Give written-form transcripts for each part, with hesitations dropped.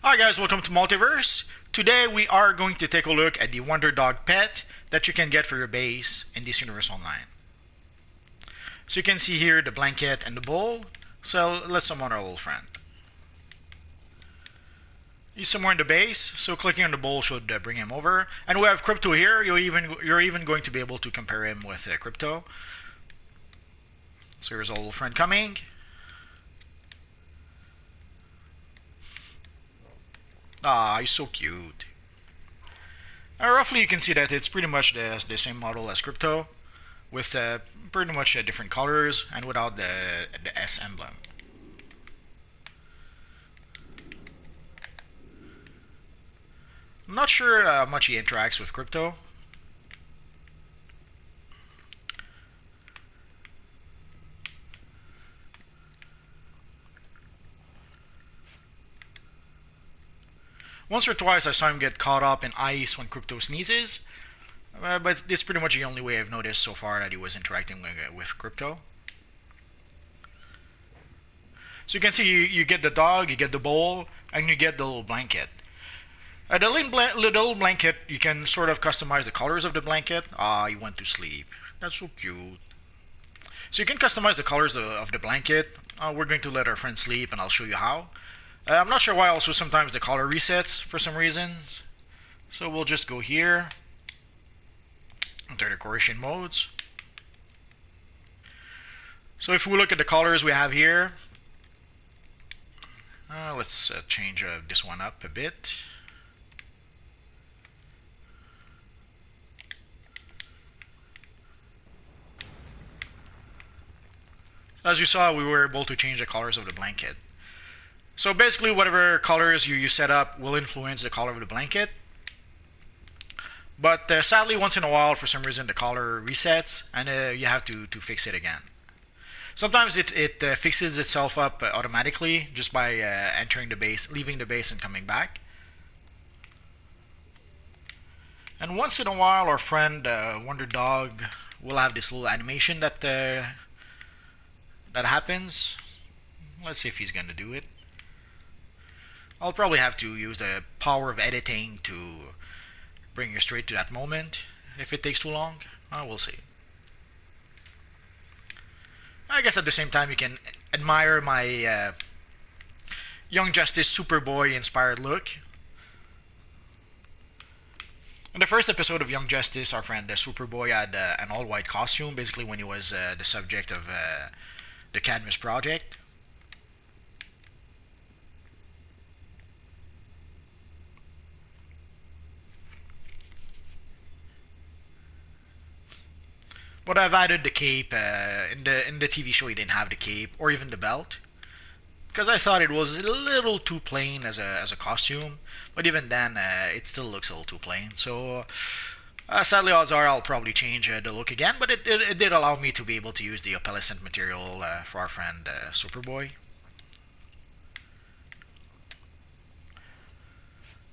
Hi guys, welcome to Multiverse. Today we are going to take a look at the Wonder Dog pet that you can get for your base in this universe online. So you can see here the blanket and the bowl. So let's summon our little friend. He's somewhere in the base, so clicking on the bowl should bring him over. And we have Crypto here. You're even going to be able to compare him with Crypto. So here's our little friend coming. Ah, he's so cute. Roughly, you can see that it's pretty much the same model as Crypto, with pretty much different colors and without the S emblem. I'm not sure how much he interacts with Crypto. Once or twice I saw him get caught up in ice when Crypto sneezes, but it's pretty much the only way I've noticed so far that he was interacting with Crypto. So you can see you get the dog, you get the bowl, and you get the little blanket. The little blanket, you can sort of customize the colors of the blanket. Ah, he went to sleep. That's so cute. So you can customize the colors of the blanket. We're going to let our friend sleep, and I'll show you how. I'm not sure why also sometimes the color resets for some reasons. So we'll just go here, enter decoration modes. So if we look at the colors we have here, let's change this one up a bit. As you saw, we were able to change the colors of the blanket. So basically, whatever colors you set up will influence the color of the blanket. But sadly, once in a while, for some reason, the color resets, and you have to fix it again. Sometimes it fixes itself up automatically just by entering the base, leaving the base, and coming back. And once in a while, our friend Wonder Dog will have this little animation that happens. Let's see if he's going to do it. I'll probably have to use the power of editing to bring you straight to that moment. If it takes too long, we'll see. I guess at the same time you can admire my Young Justice Superboy inspired look. In the first episode of Young Justice, our friend Superboy had an all-white costume, basically when he was the subject of the Cadmus Project. But I've added the cape. In the TV show, he didn't have the cape or even the belt because I thought it was a little too plain as a costume. But even then, it still looks a little too plain. So sadly, odds are I'll probably change the look again. But it did allow me to be able to use the opalescent material for our friend Superboy.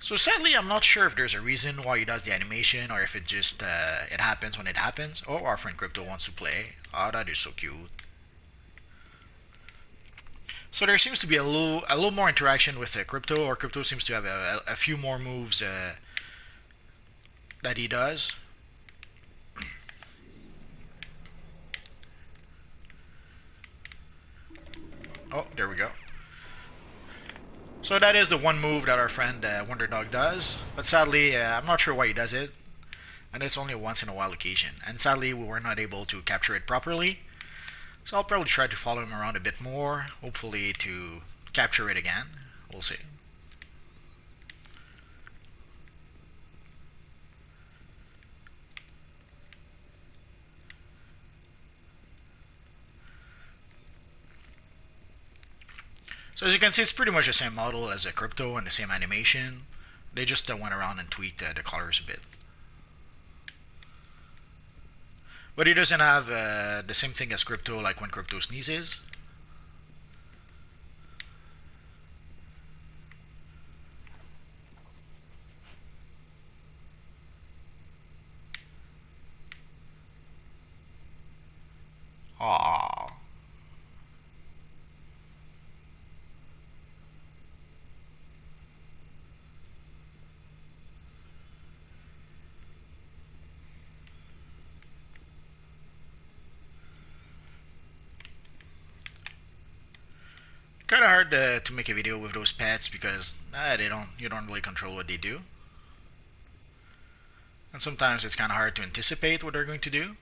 So sadly, I'm not sure if there's a reason why he does the animation or if it just it happens when it happens. Oh, our friend Crypto wants to play. Oh, that is so cute. So there seems to be a little more interaction with Crypto, or Crypto seems to have a few more moves that he does. Oh, there we go. So that is the one move that our friend Wonder Dog does, but sadly, I'm not sure why he does it, and it's only a once in a while occasion. And sadly, we were not able to capture it properly, so I'll probably try to follow him around a bit more, hopefully to capture it again. We'll see. So as you can see, it's pretty much the same model as a Crypto and the same animation. They just went around and tweaked the colors a bit. But he doesn't have the same thing as Crypto, like when Crypto sneezes. Aww. Kind of hard to make a video with those pets because you don't really control what they do, and sometimes it's kind of hard to anticipate what they're going to do.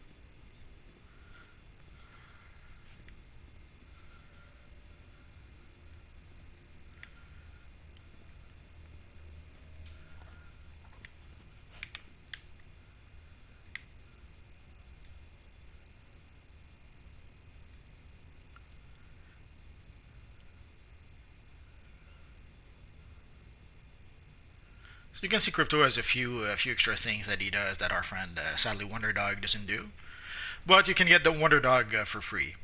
So you can see Crypto has a few extra things that he does that our friend sadly Wonder Dog doesn't do. But you can get the Wonder Dog for free,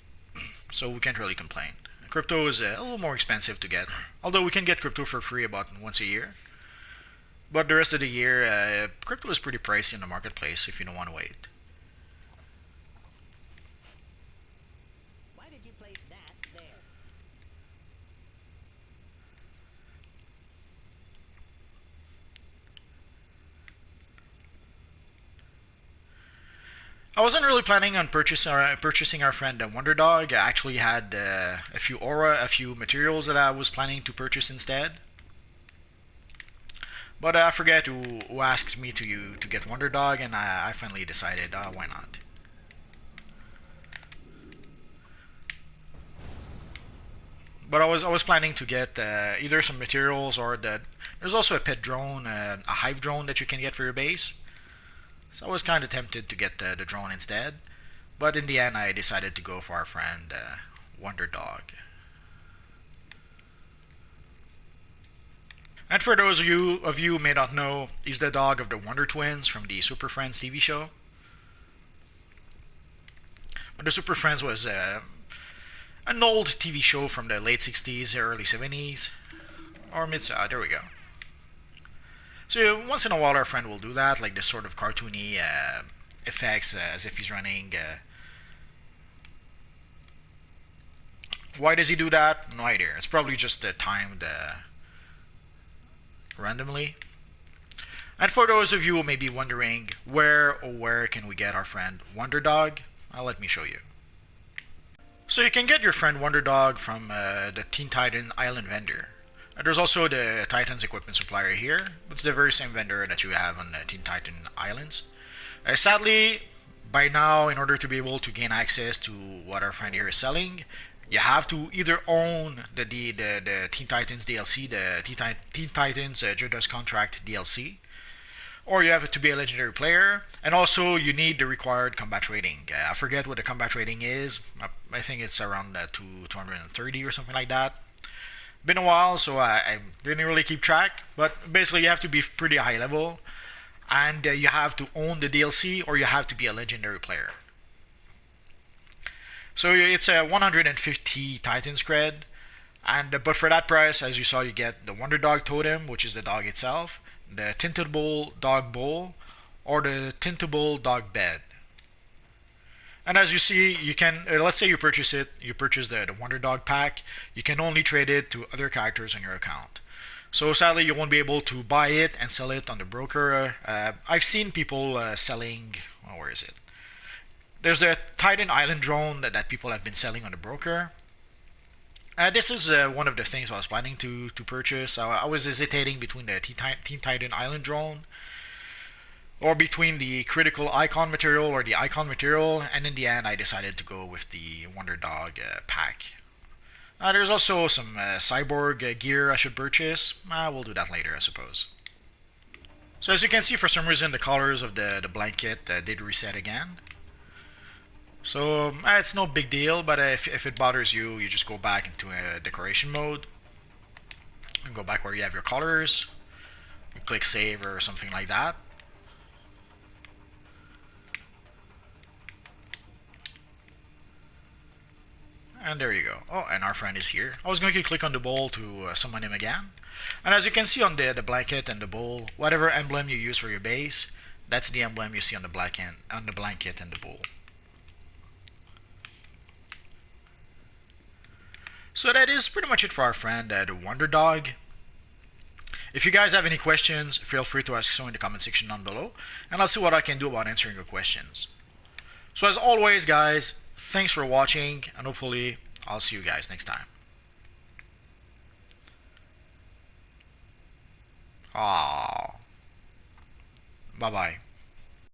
so we can't really complain. Crypto is a little more expensive to get, although we can get Crypto for free about once a year. But the rest of the year, Crypto is pretty pricey in the marketplace if you don't want to wait. Why did you place that there? I wasn't really planning on purchasing our friend Wonder Dog. I actually had a few aura, a few materials that I was planning to purchase instead. But I forget who asked me to get Wonder Dog, and I finally decided, why not? But I was planning to get either some materials or there's also a pet drone, a hive drone that you can get for your base. So I was kind of tempted to get the drone instead, but in the end I decided to go for our friend Wonder Dog. And for those of you who may not know, he's the dog of the Wonder Twins from the Super Friends TV show. But the Super Friends was an old TV show from the late 60s, early 70s, or mid. There we go. So once in a while our friend will do that, like this sort of cartoony effects as if he's running. Why does he do that? No idea. It's probably just timed randomly. And for those of you who may be wondering where can we get our friend Wonder Dog, let me show you. So you can get your friend Wonder Dog from the Teen Titan Island vendor. There's also the Titans equipment supplier here. It's the very same vendor that you have on the Teen Titan Islands. Sadly, by now, in order to be able to gain access to what our friend here is selling, you have to either own the Teen Titans DLC, the Teen Titans Judas Contract DLC, or you have to be a legendary player, and also you need the required combat rating. I forget what the combat rating is. I think it's around 230 or something like that. Been a while, so I didn't really keep track, but basically you have to be pretty high level, and you have to own the DLC, or you have to be a legendary player. So it's a 150 Titans cred, but for that price, as you saw, you get the Wonder Dog Totem, which is the dog itself, the Tintable Dog Bowl, or the Tintable Dog Bed. And as you see, you can, let's say you purchase the Wonder Dog pack, you can only trade it to other characters on your account. So sadly, you won't be able to buy it and sell it on the broker. I've seen people selling, where is it? There's the Titan Island drone that people have been selling on the broker. This is one of the things I was planning to purchase. I was hesitating between the Teen Titan Island drone or between the critical icon material or the icon material, and in the end I decided to go with the Wonder Dog pack. There's also some cyborg gear I should purchase. We'll do that later, I suppose. So as you can see, for some reason the colors of the blanket did reset again. So it's no big deal, but if it bothers you, you just go back into decoration mode and go back where you have your colors. You click save or something like that. And there you go. Oh, and our friend is here. I was going to click on the bowl to summon him again. And as you can see on the blanket and the bowl, whatever emblem you use for your base, that's the emblem you see on the blanket and the bowl. So that is pretty much it for our friend, the Wonder Dog. If you guys have any questions, feel free to ask so in the comment section down below, and I'll see what I can do about answering your questions. So as always, guys, thanks for watching, and hopefully I'll see you guys next time. Aw. Bye bye.